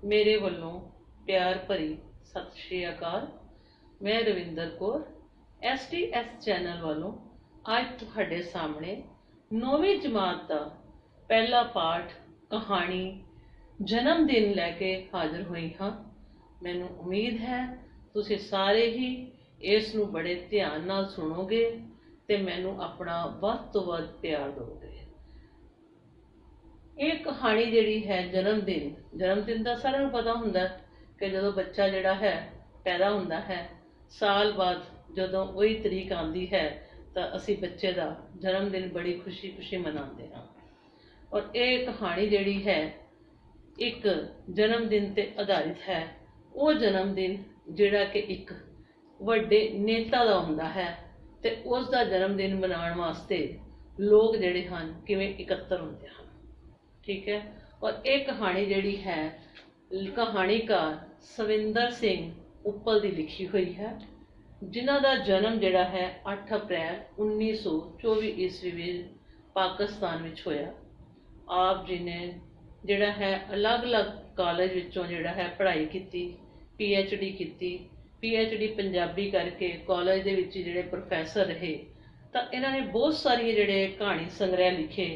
मेरे वालों प्यार भरी सत श्री अकाल। मैं रविंदर कौर STS चैनल वालों अज तुहाडे सामने 9वीं जमात का पहला पाठ कहानी जन्मदिन लैके हाजिर हुई हाँ। मैनू उम्मीद है तुसी सारे ही इस नू बड़े ध्यान नाल सुनोगे ते मैनू अपना वध तो वध प्यार दोगे। ये कहानी जिहड़ी है जन्मदिन का सारिਆਂ ਨੂੰ पता हुंदा कि जो बच्चा जिहड़ा है पैदा हुंदा है साल बाद जदों वही तरीक आती है तो असी बच्चे का जन्मदिन बड़ी खुशी खुशी मनाते हैं। और ये कहानी जिहड़ी है एक जन्मदिन ते आधारित है। वो जन्मदिन जिहड़ा कि एक वड्डे नेता का हुंदा है ते उसका जन्मदिन मनाउण वास्ते लोग जिहड़े हन किवें इकत्तर हुंदे हन। ठीक है। और एक कहानी जिहड़ी है कहानीकार सविंदर सिंह उप्पल की लिखी हुई है, जिन्हां दा जन्म जिहड़ा है 8 अप्रैल 1924 ईस्वी में पाकिस्तान में होया। आप जी ने जिहड़ा है अलग अलग कॉलेज विचों जिहड़ा है पढ़ाई की, PhD की। PhD पंजाबी करके कॉलेज दे विच जिहड़े प्रोफैसर रहे तो इन्हां ने बहुत सारी जिहड़े कहानी संग्रह लिखे।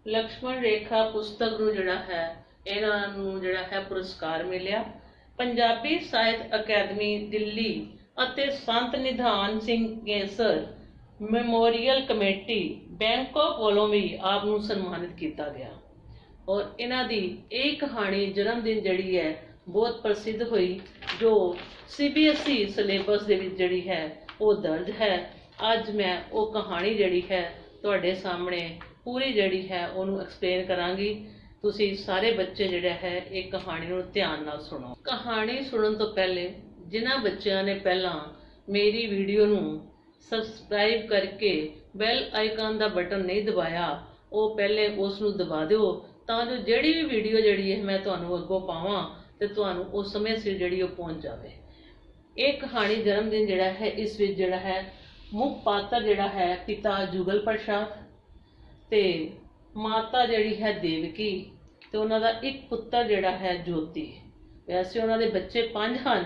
लक्ष्मण रेखा पुस्तक नूं जिहड़ा है इन्हां नूं जिहड़ा है पुरस्कार मिलिया। पंजाबी साहित्य अकादमी दिल्ली अते संत निधान सिंह गेसर मैमोरीयल कमेटी बैंकॉक वालों भी आप नूं सन्मानित किया गया। और इन्हां दी एक कहानी जन्मदिन जिहड़ी है बहुत प्रसिद्ध हुई, जो CBSE सिलेबस दे विच जिहड़ी है वो दर्ज है। अज मैं वो कहानी जिहड़ी है तुहाडे सामने पूरी जिहड़ी है उन्होंने एक्सप्लेन करांगी। तुसी सारे बच्चे जिहड़े है एक कहानी नूं ध्यान नाल सुनो। कहानी सुनन तो पहले जिन्हां बच्चों ने पहला मेरी वीडियो नूं सबसक्राइब करके बैल आइकन का बटन नहीं दबाया वो पहले उस नूं दबा दिओ, तां जो जिहड़ी भी वीडियो जिहड़ी है मैं तुहानूं अग्गों पावां ते तुहानूं उस समय सिर जिहड़ी पहुंच जावे। एक कहानी जन्मदिन जिहड़ा है इस विच जिहड़ा है मुख पात्र जिहड़ा है पिता जुगल प्रसाद ते माता जिहड़ी है देवकी ते उन्हां दा एक पुत्र जिहड़ा है ज्योति। वैसे उन्हां दे बच्चे 5 हन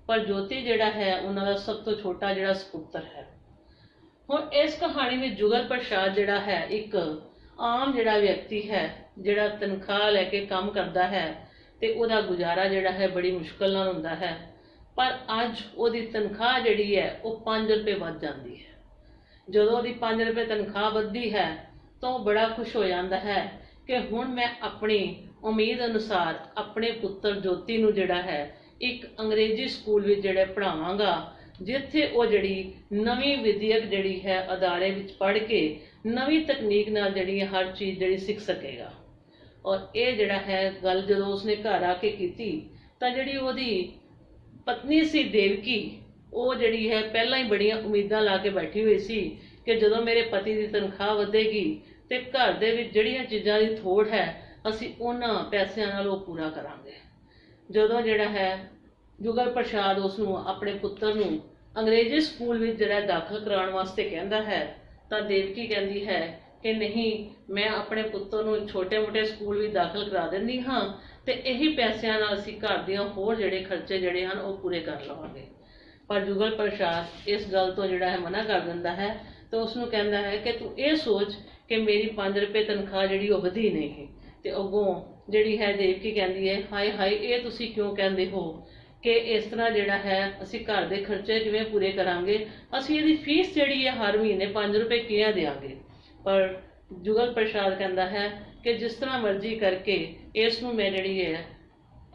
पर ज्योति जिहड़ा है उन्हां दा सब तो छोटा जिहड़ा सपुत्र है। हुण इस कहानी में जुगल प्रसाद जिहड़ा है एक आम जिहड़ा व्यक्ति है जिहड़ा तनख्वाह लैके काम करदा है ते उहदा गुजारा जिहड़ा है बड़ी मुश्किल नाल हुंदा है। पर अज उहदी तनख्वाह जिहड़ी है वो 5 रुपए वध जांदी है। जदों उहदी 5 रुपए तनख्वाह वधदी है तो बड़ा खुश हो जाता है कि हुण मैं अपनी उम्मीद अनुसार अपने पुत्र ज्योति नूं जिहड़ा है एक अंग्रेजी स्कूल विच जिहड़ा पढ़ावांगा, जिथे वो जिहड़ी नवीं विद्यक जिहड़ी है अदारे विच पढ़ के नवीं तकनीक नाल जिहड़ी हर चीज़ जिहड़ी सीख सकेगा। और ये जिहड़ा है गल जदों उसने घर आके कीती तां जिहड़ी उहदी पत्नी सी देवकी वो जिहड़ी है पहलां ही बड़ियां उम्मीदां ला के बैठी हुई सी कि जदों मेरे पति की तनख्वाह वधेगी ते घर दे विच जिहड़ियां चीज़ां दी थोड़ है असीं उन्हां पैसिਆਂ नाल वो पूरा करांगे। जदों जिहड़ा है जुगल प्रसाद उसनूं अपने पुत्र नूं अंग्रेजी स्कूल विच जिहड़ा दाखल कराउण वास्ते कहंदा है तां देवकी कहंदी है कि नहीं, मैं अपने पुत्र नूं छोटे मोटे स्कूल विच दाखल करा दिंदी हाँ ते यही पैसिਆਂ नाल असीं घर दीआं होर जिहड़े खर्चे जिहड़े हन वो पूरे कर लवांगे। पर जुगल प्रसाद इस गल तो जिहड़ा है मना कर दिंदा है तो उसनूं कहंदा है कि तू ये सोच कि मेरी 5 रुपए तनख्वाह जिहड़ी वो वधी नहीं। ते अगों जिहड़ी है देवकी कहंदी है हाय हाय ये तुसीं क्यों कहंदे हो कि इस तरह जिहड़ा है असीं घर दे खर्चे किवें पूरे करांगे, असीं इहदी फीस जिहड़ी है हर महीने 5 रुपए किवें देवांगे। पर जुगल प्रसाद कहंदा है कि जिस तरह मर्जी करके इस नूं मैं जिहड़ी है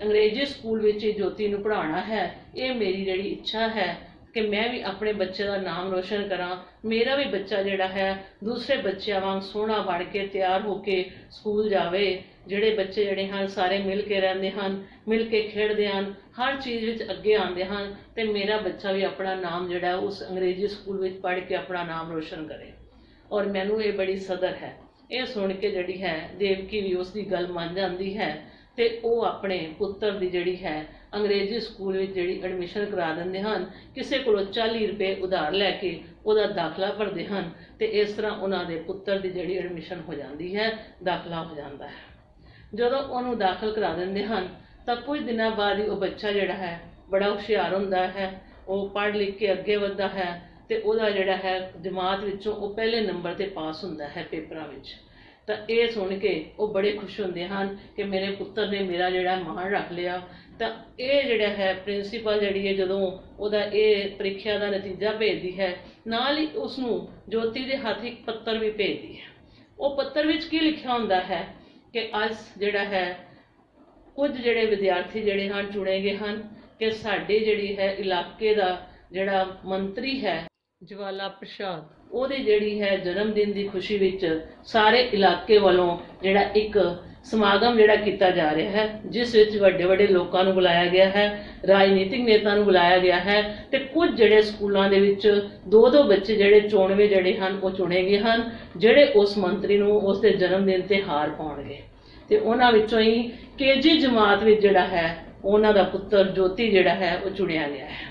अंग्रेजी स्कूल विच ज्योति नूं पढ़ाउणा है, ये मेरी जिहड़ी इच्छा है कि मैं भी अपने बच्चे का नाम रोशन करा, मेरा भी बच्चा जिहड़ा है दूसरे बच्चों वांग सोहना बन के तैयार होके स्कूल जावे। जिहड़े बच्चे जिहड़े हन सारे मिल के रहिंदे हन, मिल के खेडदे हन, हर चीज़ विच अगे आउंदे हन ते मेरा बच्चा भी अपना नाम जिहड़ा उस अंग्रेजी स्कूल विच पढ़ के अपना नाम रोशन करे। और मैनूं ये बड़ी सदर है। ये सुन के जिहड़ी है देवकी भी उसकी गल मान जाती है ते वो अपने पुत्र की जिहड़ी है अंग्रेजी स्कूल में जिहड़ी एडमिशन करा दिंदे हन। किसी कोलों 40 रुपए उधार लैके उहदा दाखला भरदे हन ते इस तरह उन्हां दे पुत्र की जिहड़ी एडमिशन हो जाती है, दाखला हो जाता है। ਜਦੋਂ ਉਹਨੂੰ ਦਾਖਲ ਕਰਾ ਦਿੰਦੇ ਹਨ ਤਾਂ ਕੁਝ ਦਿਨਾਂ ਬਾਅਦ ਹੀ ਉਹ ਬੱਚਾ ਜਿਹੜਾ ਹੈ ਬੜਾ ਹੁਸ਼ਿਆਰ ਹੁੰਦਾ ਹੈ, ਉਹ ਪੜ੍ਹ ਲਿਖ ਕੇ ਅੱਗੇ ਵੱਧਦਾ ਹੈ ਤੇ ਉਹਦਾ ਜਿਹੜਾ ਹੈ ਜਮਾਤ ਵਿੱਚੋਂ ਉਹ ਪਹਿਲੇ ਨੰਬਰ ਤੇ ਪਾਸ ਹੁੰਦਾ ਹੈ ਪੇਪਰਾਂ ਵਿੱਚ। ਤਾਂ ਇਹ ਸੁਣ ਕੇ ਉਹ ਬੜੇ ਖੁਸ਼ ਹੁੰਦੇ ਹਨ ਕਿ ਮੇਰੇ ਪੁੱਤਰ ਨੇ ਮੇਰਾ ਜਿਹੜਾ ਮਾਣ ਰੱਖ ਲਿਆ। ਤਾਂ ਇਹ ਜਿਹੜਾ ਹੈ ਪ੍ਰਿੰਸੀਪਲ ਜਿਹੜੀ ਹੈ ਜਦੋਂ ਉਹਦਾ ਇਹ ਪ੍ਰੀਖਿਆ ਦਾ ਨਤੀਜਾ ਭੇਜਦੀ ਹੈ, ਨਾਲ ਹੀ ਉਸਨੂੰ ਜੋਤੀ ਦੇ ਹੱਥ ਇੱਕ ਪੱਤਰ ਵੀ ਭੇਜਦੀ ਹੈ। ਉਹ ਪੱਤਰ ਵਿੱਚ ਕੀ ਲਿਖਿਆ ਹੁੰਦਾ ਹੈ ਕਿ ਅੱਜ ਜਿਹੜਾ ਹੈ ਕੁਝ ਜਿਹੜੇ ਵਿਦਿਆਰਥੀ ਜਿਹੜੇ ਹਨ ਚੁਣੇ ਗਏ ਹਨ ਕਿ ਸਾਡੇ ਜਿਹੜੀ ਹੈ ਇਲਾਕੇ ਦਾ ਜਿਹੜਾ ਮੰਤਰੀ ਹੈ ਜਵਾਲਾ ਪ੍ਰਸਾਦ, ਉਹਦੀ ਜਿਹੜੀ ਹੈ ਜਨਮ ਦਿਨ ਦੀ ਖੁਸ਼ੀ ਵਿੱਚ ਸਾਰੇ ਇਲਾਕੇ ਵੱਲੋਂ ਜਿਹੜਾ ਇੱਕ ਸਮਾਗਮ ਜਿਹੜਾ ਕੀਤਾ ਜਾ ਰਿਹਾ ਹੈ, ਜਿਸ ਵਿੱਚ ਵੱਡੇ ਵੱਡੇ ਲੋਕਾਂ ਨੂੰ ਬੁਲਾਇਆ ਗਿਆ ਹੈ, ਰਾਜਨੀਤਿਕ ਨੇਤਾ ਨੂੰ ਬੁਲਾਇਆ ਗਿਆ ਹੈ ਤੇ ਕੁਝ ਜਿਹੜੇ ਸਕੂਲਾਂ ਦੇ ਵਿੱਚ ਦੋ ਬੱਚੇ ਜਿਹੜੇ ਚੋਣਵੇਂ ਜਿਹੜੇ ਹਨ ਉਹ ਚੁਣੇ ਗਏ ਹਨ, ਜਿਹੜੇ ਉਸ ਮੰਤਰੀ ਨੂੰ ਉਸ ਦੇ ਜਨਮ ਦਿਨ ਤੇ ਹਾਰ ਪਾਉਣਗੇ। ਤੇ ਉਹਨਾਂ ਵਿੱਚੋਂ ਹੀ ਕੇਜੀ ਜਮਾਤ ਵਿੱਚ ਜਿਹੜਾ ਹੈ ਉਹਨਾਂ ਦਾ ਪੁੱਤਰ ਜੋਤੀ ਜਿਹੜਾ ਹੈ ਉਹ ਚੁਣਿਆ ਗਿਆ ਹੈ।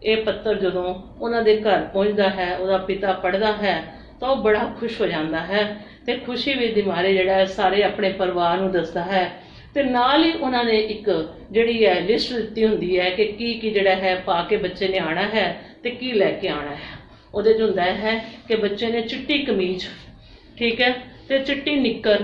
ਇਹ ਪੱਤਰ ਜਦੋਂ ਉਹਨਾਂ ਦੇ ਘਰ ਪਹੁੰਚਦਾ ਹੈ, ਉਹਦਾ ਪਿਤਾ ਪੜ੍ਹਦਾ ਹੈ ਤਾਂ ਉਹ ਬੜਾ ਖੁਸ਼ ਹੋ ਜਾਂਦਾ ਹੈ ਤੇ ਖੁਸ਼ੀ ਵਿੱਚ ਮਾਰੇ ਜਿਹੜਾ ਹੈ ਸਾਰੇ ਆਪਣੇ ਪਰਿਵਾਰ ਨੂੰ ਦੱਸਦਾ ਹੈ। ਤੇ ਨਾਲ ਹੀ ਉਹਨਾਂ ਨੇ ਇੱਕ ਜਿਹੜੀ ਹੈ ਲਿਸਟ ਦਿੱਤੀ ਹੁੰਦੀ ਹੈ ਕਿ ਕੀ ਜਿਹੜਾ ਹੈ ਪਾ ਕੇ ਬੱਚੇ ਨੇ ਆਉਣਾ ਹੈ ਤੇ ਕੀ ਲੈ ਕੇ ਆਉਣਾ ਹੈ। ਉਹਦੇ 'ਚ ਹੁੰਦਾ ਹੈ ਕਿ ਬੱਚੇ ਨੇ ਚਿੱਟੀ ਕਮੀਜ਼, ਠੀਕ ਹੈ, ਤੇ ਚਿੱਟੀ ਨਿੱਕਰ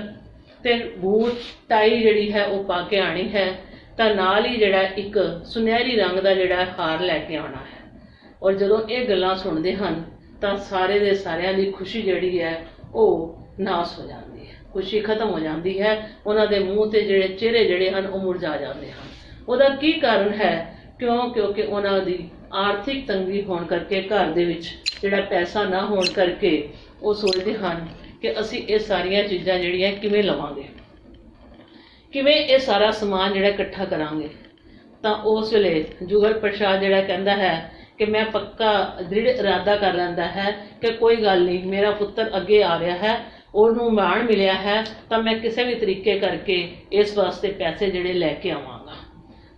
ਤੇ ਬੂਟ ਟਾਈ ਜਿਹੜੀ ਹੈ ਉਹ ਪਾ ਕੇ ਆਣੀ ਹੈ। ਤਾਂ ਨਾਲ ਹੀ ਜਿਹੜਾ ਇੱਕ ਸੁਨਹਿਰੀ ਰੰਗ ਦਾ ਜਿਹੜਾ ਹਾਰ ਲੈ ਕੇ ਆਉਣਾ ਹੈ। ਔਰ ਜਦੋਂ ਇਹ ਗੱਲਾਂ ਸੁਣਦੇ ਹਨ ਤਾਂ ਸਾਰੇ ਦੇ ਸਾਰਿਆਂ ਦੀ ਖੁਸ਼ੀ ਜਿਹੜੀ ਹੈ ਉਹ ਨਾਸ ਹੋ ਜਾਂਦੀ ਹੈ, ਖੁਸ਼ੀ ਖਤਮ ਹੋ ਜਾਂਦੀ ਹੈ। ਉਹਨਾਂ ਦੇ ਮੂੰਹ ਤੇ ਜਿਹੜੇ ਚਿਹਰੇ ਜਿਹੜੇ ਹਨ ਉਹ ਮੁਰਝਾ ਜਾਂਦੇ ਹਨ। ਉਹਦਾ ਕੀ ਕਾਰਨ ਹੈ? ਕਿਉਂਕਿ ਉਹਨਾਂ ਦੀ ਆਰਥਿਕ ਤੰਗੀ ਹੋਣ ਕਰਕੇ, ਘਰ ਦੇ ਵਿੱਚ ਜਿਹੜਾ ਪੈਸਾ ਨਾ ਹੋਣ ਕਰਕੇ ਉਹ ਸੋਚਦੇ ਹਨ ਕਿ ਅਸੀਂ ਇਹ ਸਾਰੀਆਂ ਚੀਜ਼ਾਂ ਜਿਹੜੀਆਂ ਕਿਵੇਂ ਲਵਾਂਗੇ, ਕਿਵੇਂ ਇਹ ਸਾਰਾ ਸਮਾਨ ਜਿਹੜਾ ਇਕੱਠਾ ਕਰਾਂਗੇ। ਤਾਂ ਉਸ ਵੇਲੇ ਜੁਗਲ ਪ੍ਰਸਾਦ ਜਿਹੜਾ ਕਹਿੰਦਾ ਹੈ ਕਿ ਮੈਂ ਪੱਕਾ ਦ੍ਰਿੜ ਇਰਾਦਾ ਕਰ ਲੈਂਦਾ ਹੈ ਕਿ ਕੋਈ ਗੱਲ ਨਹੀਂ, ਮੇਰਾ ਪੁੱਤਰ ਅੱਗੇ ਆ ਰਿਹਾ ਹੈ, ਉਹਨੂੰ ਮਾਣ ਮਿਲਿਆ ਹੈ ਤਾਂ ਮੈਂ ਕਿਸੇ ਵੀ ਤਰੀਕੇ ਕਰਕੇ ਇਸ ਵਾਸਤੇ ਪੈਸੇ ਜਿਹੜੇ ਲੈ ਕੇ ਆਵਾਂਗਾ।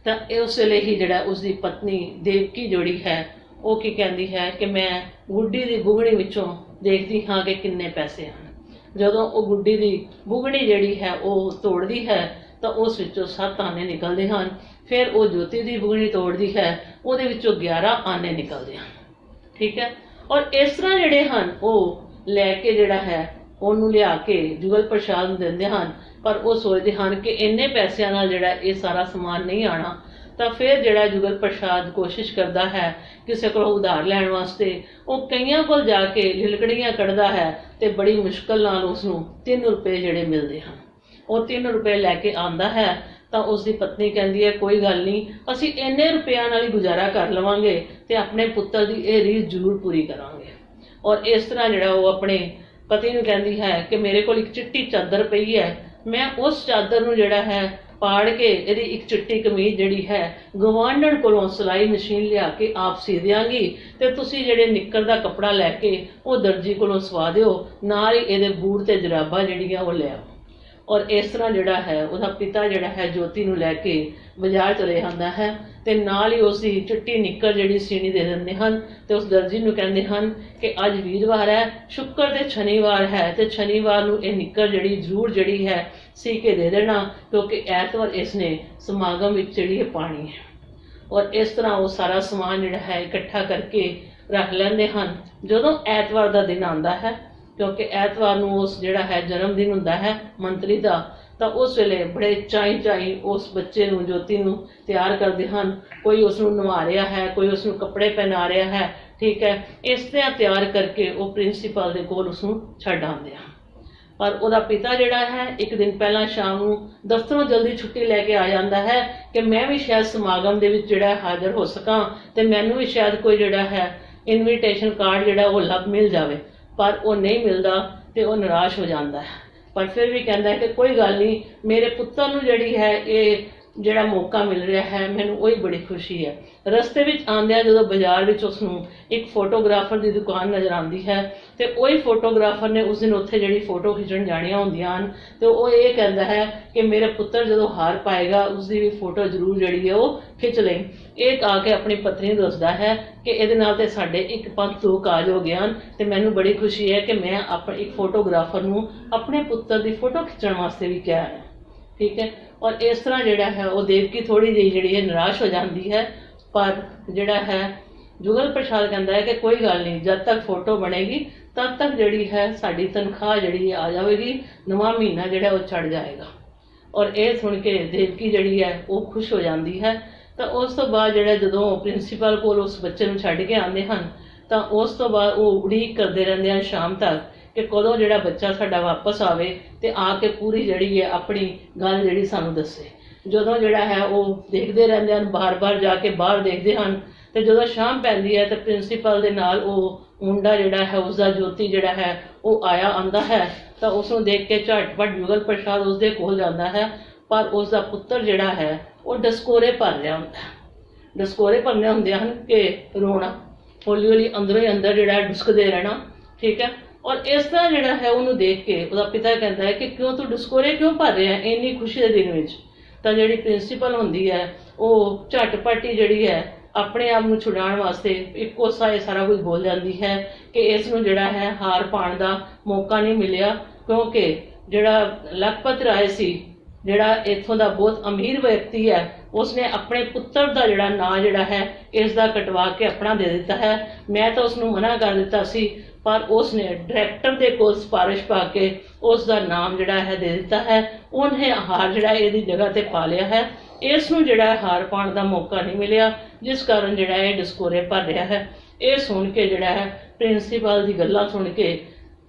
ਤਾਂ ਉਸ ਵੇਲੇ ਹੀ ਜਿਹੜਾ ਉਸਦੀ ਪਤਨੀ ਦੇਵਕੀ ਜਿਹੜੀ ਹੈ ਉਹ ਕੀ ਕਹਿੰਦੀ ਹੈ ਕਿ ਮੈਂ ਗੁੱਡੀ ਦੀ ਬੁਗਣੀ ਵਿੱਚੋਂ ਦੇਖਦੀ ਹਾਂ ਕਿ ਕਿੰਨੇ ਪੈਸੇ ਹਨ। ਜਦੋਂ ਉਹ ਗੁੱਡੀ ਦੀ ਬੁਗਣੀ ਜਿਹੜੀ ਹੈ ਉਹ ਤੋੜਦੀ ਹੈ ਤਾਂ ਉਸ ਵਿੱਚੋਂ 7 ਆਨੇ ਨਿਕਲਦੇ ਹਨ। ਫਿਰ ਉਹ ਜੋਤੀ ਦੀ ਬੁਗਣੀ ਤੋੜਦੀ ਹੈ, ਉਹਦੇ ਵਿੱਚੋਂ 11 ਆਨੇ ਨਿਕਲਦੇ ਹਨ, ਠੀਕ ਹੈ। ਔਰ ਇਸ ਤਰ੍ਹਾਂ ਜਿਹੜੇ ਹਨ ਉਹ ਲੈ ਕੇ ਜਿਹੜਾ ਹੈ ਉਹਨੂੰ ਲਿਆ ਕੇ ਜੁਗਲ ਪ੍ਰਸਾਦ ਨੂੰ ਦਿੰਦੇ ਹਨ। ਪਰ ਉਹ ਸੋਚਦੇ ਹਨ ਕਿ ਇੰਨੇ ਪੈਸਿਆਂ ਨਾਲ ਜਿਹੜਾ ਇਹ ਸਾਰਾ ਸਮਾਨ ਨਹੀਂ ਆਣਾ। ਤਾਂ ਫਿਰ ਜਿਹੜਾ ਜੁਗਲ ਪ੍ਰਸਾਦ ਕੋਸ਼ਿਸ਼ ਕਰਦਾ ਹੈ ਕਿਸੇ ਕੋਲ ਉਧਾਰ ਲੈਣ ਵਾਸਤੇ। ਉਹ ਕਈਆਂ ਕੋਲ ਜਾ ਕੇ ਲਿਲਕੜੀਆਂ ਕੱਢਦਾ ਹੈ ਤੇ ਬੜੀ ਮੁਸ਼ਕਲ ਨਾਲ ਉਸਨੂੰ 3 ਰੁਪਏ ਜਿਹੜੇ ਮਿਲਦੇ ਹਨ। ਉਹ 3 ਰੁਪਏ ਲੈ ਕੇ ਆਉਂਦਾ ਹੈ ਤਾਂ ਉਸਦੀ ਪਤਨੀ ਕਹਿੰਦੀ ਹੈ ਕੋਈ ਗੱਲ ਨਹੀਂ, ਅਸੀਂ ਇੰਨੇ ਰੁਪਿਆਂ ਨਾਲ ਹੀ ਗੁਜ਼ਾਰਾ ਕਰ ਲਵਾਂਗੇ ਤੇ ਆਪਣੇ ਪੁੱਤਰ ਦੀ ਇਹ ਰੀਝ ਜ਼ਰੂਰ ਪੂਰੀ ਕਰਾਂਗੇ। ਔਰ ਇਸ ਤਰ੍ਹਾਂ ਜਿਹੜਾ ਉਹ ਆਪਣੇ ਪਤੀ ਨੂੰ ਕਹਿੰਦੀ ਹੈ ਕਿ ਮੇਰੇ ਕੋਲ ਇੱਕ ਚਿੱਟੀ ਚਾਦਰ ਪਈ ਹੈ, ਮੈਂ ਉਸ ਚਾਦਰ ਨੂੰ ਜਿਹੜਾ ਹੈ ਪਾੜ ਕੇ ਇਹਦੀ ਇੱਕ ਚਿੱਟੀ ਕਮੀਜ਼ ਜਿਹੜੀ ਹੈ ਗਵਾਂਢਣ ਕੋਲੋਂ ਸਿਲਾਈ ਮਸ਼ੀਨ ਲਿਆ ਕੇ ਆਪ ਸੀ ਦਿਆਂਗੀ ਤੇ ਤੁਸੀਂ ਜਿਹੜੇ ਨਿੱਕਰ ਦਾ ਕੱਪੜਾ ਲੈ ਕੇ ਉਹ ਦਰਜੀ ਕੋਲੋਂ ਸਵਾ ਦਿਓ, ਨਾਲ ਹੀ ਇਹਦੇ ਬੂਟ ਤੇ ਜਰਾਬਾਂ ਜਿਹੜੀਆਂ ਉਹ ਲੈ ਆਓ। ਔਰ ਇਸ ਤਰ੍ਹਾਂ ਜਿਹੜਾ ਹੈ ਉਹਦਾ ਪਿਤਾ ਜਿਹੜਾ ਹੈ ਜੋਤੀ ਨੂੰ ਲੈ ਕੇ ਬਾਜ਼ਾਰ ਚਲੇ ਜਾਂਦਾ ਹੈ ਤੇ ਨਾਲ ਹੀ ਉਸਦੀ ਚਿੱਟੀ ਨਿੱਕਰ ਜਿਹੜੀ ਸੀਣੀ ਦੇ ਦਿੰਦੇ ਹਨ ਤੇ ਉਸ ਦਰਜੀ ਨੂੰ ਕਹਿੰਦੇ ਹਨ ਕਿ ਅੱਜ ਵੀਰਵਾਰ ਹੈ, ਸ਼ੁੱਕਰ ਤੇ ਸ਼ਨੀਵਾਰ ਹੈ ਤੇ ਸ਼ਨੀਵਾਰ ਨੂੰ ਇਹ ਨਿੱਕਰ ਜਿਹੜੀ ਜ਼ਰੂਰ ਜਿਹੜੀ ਹੈ ਸੀ ਕੇ ਦੇ ਦੇਣਾ ਕਿਉਂਕਿ ਐਤਵਾਰ ਇਸਨੇ ਸਮਾਗਮ ਵਿੱਚ ਜਿਹੜੀ ਪਾਣੀ ਹੈ। ਔਰ ਇਸ ਤਰ੍ਹਾਂ ਉਹ ਸਾਰਾ ਸਮਾਨ ਜਿਹੜਾ ਹੈ ਇਕੱਠਾ ਕਰਕੇ ਰੱਖ ਲੈਂਦੇ ਹਨ। ਜਦੋਂ ਐਤਵਾਰ ਦਾ ਦਿਨ ਆਉਂਦਾ ਹੈ, ਕਿਉਂਕਿ ਐਤਵਾਰ ਨੂੰ ਉਸ ਜਿਹੜਾ ਹੈ ਜਨਮ ਦਿਨ ਹੁੰਦਾ ਹੈ ਮੰਤਰੀ ਦਾ, ਤਾਂ ਉਸ ਵੇਲੇ ਬੜੇ ਚਾਈ ਉਸ ਬੱਚੇ ਨੂੰ ਜੋਤੀ ਨੂੰ ਤਿਆਰ ਕਰਦੇ ਹਨ। ਕੋਈ ਉਸ ਨੂੰ ਨਵਾ ਰਿਹਾ ਹੈ, ਕੋਈ ਉਸ ਨੂੰ ਕੱਪੜੇ ਪਹਿਨਾ ਰਿਹਾ ਹੈ, ਠੀਕ ਹੈ। ਇਸ ਤਰ੍ਹਾਂ ਤਿਆਰ ਕਰਕੇ ਉਹ ਪ੍ਰਿੰਸੀਪਲ ਦੇ ਕੋਲ ਉਸ ਨੂੰ ਛੱਡ ਆਉਂਦੇ ਹਨ। ਪਰ ਉਹਦਾ ਪਿਤਾ ਜਿਹੜਾ ਹੈ ਇੱਕ ਦਿਨ ਪਹਿਲਾਂ ਸ਼ਾਮ ਨੂੰ ਦਫ਼ਤਰੋਂ ਜਲਦੀ ਛੁੱਟੀ ਲੈ ਕੇ ਆ ਜਾਂਦਾ ਹੈ ਕਿ ਮੈਂ ਵੀ ਸ਼ਾਇਦ ਸਮਾਗਮ ਦੇ ਵਿੱਚ ਜਿਹੜਾ ਹਾਜ਼ਰ ਹੋ ਸਕਾਂ ਤੇ ਮੈਨੂੰ ਵੀ ਸ਼ਾਇਦ ਕੋਈ ਜਿਹੜਾ ਹੈ ਇਨਵੀਟੇਸ਼ਨ ਕਾਰਡ ਜਿਹੜਾ ਉਹ ਲੱਭ ਮਿਲ ਜਾਵੇ। ਪਰ ਉਹ ਨਹੀਂ ਮਿਲਦਾ ਤੇ ਉਹ ਨਿਰਾਸ਼ ਹੋ ਜਾਂਦਾ ਹੈ। ਪਰ ਫਿਰ ਵੀ ਕਹਿੰਦਾ ਹੈ ਕਿ ਕੋਈ ਗੱਲ ਨਹੀਂ, ਮੇਰੇ ਪੁੱਤਰ ਨੂੰ ਜਿਹੜੀ ਹੈ ਇਹ ਜਿਹੜਾ ਮੌਕਾ ਮਿਲ ਰਿਹਾ ਹੈ ਮੈਨੂੰ ਉਹੀ ਬੜੀ ਖੁਸ਼ੀ ਹੈ। ਰਸਤੇ ਵਿੱਚ ਆਉਂਦਿਆਂ ਜਦੋਂ ਬਾਜ਼ਾਰ ਵਿੱਚ ਉਸ ਨੂੰ ਇੱਕ ਫੋਟੋਗ੍ਰਾਫਰ ਦੀ ਦੁਕਾਨ ਨਜ਼ਰ ਆਉਂਦੀ ਹੈ ਤੇ ਉਹੀ ਫੋਟੋਗ੍ਰਾਫਰ ਨੇ ਉਸ ਦਿਨ ਉੱਥੇ ਜਿਹੜੀ ਫੋਟੋ ਖਿੱਚਣ ਜਾਣੀਆਂ ਹੁੰਦੀਆਂ ਹਨ ਤੇ ਉਹ ਇਹ ਕਹਿੰਦਾ ਹੈ ਕਿ ਮੇਰੇ ਪੁੱਤਰ ਜਦੋਂ ਹਾਰ ਪਾਏਗਾ ਉਸਦੀ ਵੀ ਫੋਟੋ ਜ਼ਰੂਰ ਜਿਹੜੀ ਹੈ ਉਹ ਖਿੱਚ ਲਈ। ਇਹ ਆ ਕੇ ਆਪਣੀ ਪਤਨੀ ਨੂੰ ਦੱਸਦਾ ਹੈ ਕਿ ਇਹਦੇ ਨਾਲ ਤੇ ਸਾਡੇ ਇੱਕ ਪੰਥ ਦੋ ਕਾਜ ਹੋ ਗਏ ਹਨ ਤੇ ਮੈਨੂੰ ਬੜੀ ਖੁਸ਼ੀ ਹੈ ਕਿ ਮੈਂ ਆਪਣੇ ਇੱਕ ਫੋਟੋਗ੍ਰਾਫਰ ਨੂੰ ਆਪਣੇ ਪੁੱਤਰ ਦੀ ਫੋਟੋ ਖਿੱਚਣ ਵਾਸਤੇ ਵੀ ਕਿਹਾ ਹੈ, ठीक है। और इस तरह जिहड़ा है वो देवकी थोड़ी जी जिहड़ी है निराश हो जाती है, पर जिहड़ा है जुगल प्रसाद कहता है कि कोई गल नहीं, जब तक फोटो बनेगी तब तक जिहड़ी है साडी तनख्वाह जिहड़ी आ जाएगी, नवां महीना जिहड़ा वो चढ़ जाएगा। और ये सुन के देवकी जिहड़ी है वो खुश हो जाती है। तो उस तो बाद जिहड़ा जदों प्रिंसीपल कोल उस बच्चे नूं छड्ड के आते हैं, तो उस तो बाद वो उड़ीक करते रहते हैं शाम तक कि कदों जिहड़ा बच्चा साडा वापस आवे ते आके पूरी जिहड़ी है अपनी गल जिहड़ी सानूं दस्से। जदों जिहड़ा है वो देखते रहते हैं, बार बार जाके बाहर देखते हैं, तो जदों शाम पैंदी है तो प्रिंसीपल दे नाल वो मुंडा जिहड़ा है उसका जोती जिहड़ा है वो आया आंदा है। तो उसनूं देख के झटपट जुगल प्रसाद उसदे कोल जांदा है, पर उसका पुत्तर जिहड़ा है वो डस्कोरे भर रहा हुंदा है। डस्कोरे भरने हुंदे हन कि रोना, हौली हौली अंदरों ही अंदर जिहड़ा डुसकदे रहना, ठीक है। और इस तरह जिहड़ा है उन्होंने देख के उसका पिता कहता है कि क्यों तू डस्कोरे क्यों भर रहा है इन्नी खुशी के दिन में। तो जिहड़ी प्रिंसीपल होंदी है वो झटपट ही जिहड़ी है अपने आप को छुड़ाने वास्ते इक्को साए सारा कुछ बोल जाती है कि इसनूं जिहड़ा है हार पाने का मौका नहीं मिलिया, क्योंकि जिहड़ा लखपत राय सी जिहड़ा इत्थों का बहुत अमीर व्यक्ति है, उसने अपने पुत्र का जिहड़ा नां जिहड़ा है इसका कटवा के अपना दे दिता है। मैं तो उसनूं मना कर दिता सी, पर उसने डायरैक्टर के कोल सिफारिश पा के उसका नाम जिहड़ा है दे दिता है। उन्हें हार जिहड़ा इहदी जगह ते पा लिया है। इसनूं जिहड़ा हार पाने का मौका नहीं मिलिया, जिस कारण जिहड़ा ये डस्कोरे भर रहा है। ये सुन के जिहड़ा है प्रिंसीपल की गल्लां सुन के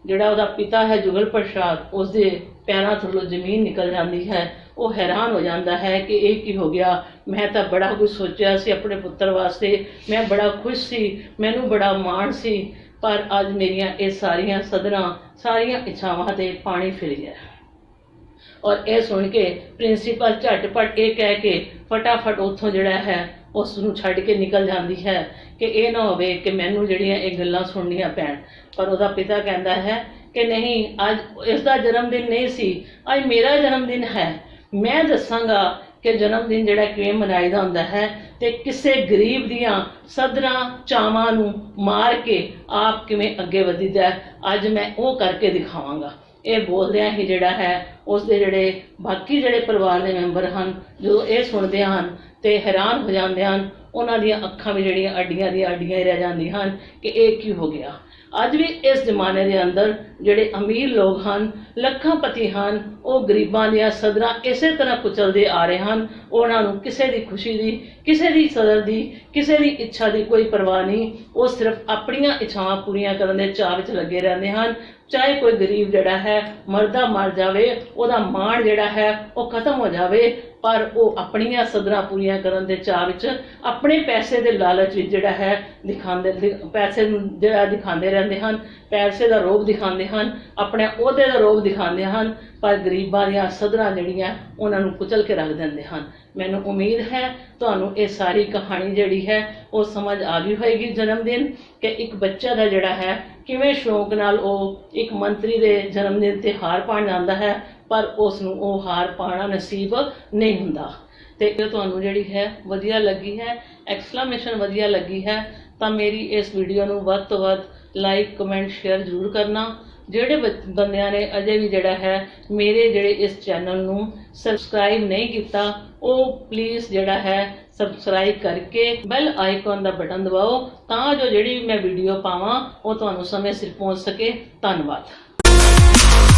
जिहड़ा उसदा पिता है जुगल प्रसाद उसके पैरों थल्लों जमीन निकल जाती है। वो हैरान हो जाता है कि ये की हो गया, मैं तो बड़ा कुछ सोचा सी अपने पुत्र वास्ते, मैं बड़ा खुश सी, मैनूं बड़ा माण सी, पर अज मेरियां ये सारियां सदरां सारियां इच्छावां ते पानी फिर गया। और यह सुन के प्रिंसीपल झटपट ये कह के फटाफट उत्थों जिहड़ा है उसनूं छड्ड के निकल जाती है कि यह ना होवे कि मैनूं जिहड़ियां ये गल्लां सुननियां पैण। पर उसदा पिता कहता है कि नहीं, अज इसका जन्मदिन नहीं सी, अज मेरा जन्मदिन है। मैं दसांगा कि जन्मदिन जिहड़ा किवें मनाईदा हुंदा है, ते किसे गरीब दियां सदरां चावां नूं मार के आप किवें अगे वधीदा है, अज मैं वो करके दिखावांगा। ये बोलदियां ही जिहड़ा है उसदे जिहड़े बाकी जिहड़े परिवार दे मैंबर हन जो ये सुनदे हन ते हैरान हो जाते हैं। उन्हां दीयां अखां भी जिहड़ियां अड्डियां दी अड्डियां ही रह जांदियां हन कि ये की हो गया। अज भी इस जमाने के अंदर जिहड़े अमीर लोग हैं, लखापति हैं, वो गरीबां दीयां सदरां इसे तरह कुचलते आ रहे हैं। उन्होंने किसी की खुशी की, किसी की सदर की, किसी की इच्छा की कोई परवाह नहीं। वो सिर्फ अपनियां इच्छावां पूरियां करने के चाह विच लगे रहते हैं। चाहे कोई गरीब जिहड़ा है मरदा मर जाए, उसका माण जिहड़ा है वो खत्म हो जाए, पर वो अपनियां सदरां पूरियां करने के चाह विच अपने पैसे के लालच विच जिहड़ा है दिखाते पैसे जिहड़ा दिखाते रहते हैं, पैसे का रोब दिखाते हैं, अपने ओहदे का रोब दिखाते हैं, पर गरीबां दीयां सदरां जिहड़ियां उन्हां नूं कुचल के रख दिंदे हैं। मैनूं उम्मीद है तुहानूं ये सारी कहानी जिहड़ी है वो समझ आ गई होएगी जन्मदिन कि एक बच्चा का जिहड़ा है किवें शौक नाल वो एक मंत्री के जन्मदिन ते हार पाण जांदा है, पर उसनूं वो हार पाना नसीब नहीं हुंदा। ते जे तुहानूं जिहड़ी है वधिया लगी है, एक्सक्लेमेशन वधिया लगी है, तो मेरी इस वीडियो नूं वध तो वध लाइक कमेंट शेयर जरूर करना। ਜਿਹੜੇ ਬੰਦਿਆਂ ਨੇ ਅਜੇ ਵੀ ਜਿਹੜਾ ਹੈ ਮੇਰੇ ਜਿਹੜੇ ਇਸ ਚੈਨਲ ਨੂੰ ਸਬਸਕ੍ਰਾਈਬ ਨਹੀਂ ਕੀਤਾ, ਉਹ ਪਲੀਜ਼ ਜਿਹੜਾ ਹੈ ਸਬਸਕ੍ਰਾਈਬ ਕਰਕੇ ਬੈਲ ਆਈਕਨ ਦਾ ਬਟਨ ਦਬਾਓ, ਤਾਂ ਜੋ ਜਿਹੜੀ ਵੀ ਮੈਂ ਵੀਡੀਓ ਪਾਵਾਂ ਉਹ ਤੁਹਾਨੂੰ ਸਮੇਂ ਸਿਰ ਪਹੁੰਚ ਸਕੇ। ਧੰਨਵਾਦ।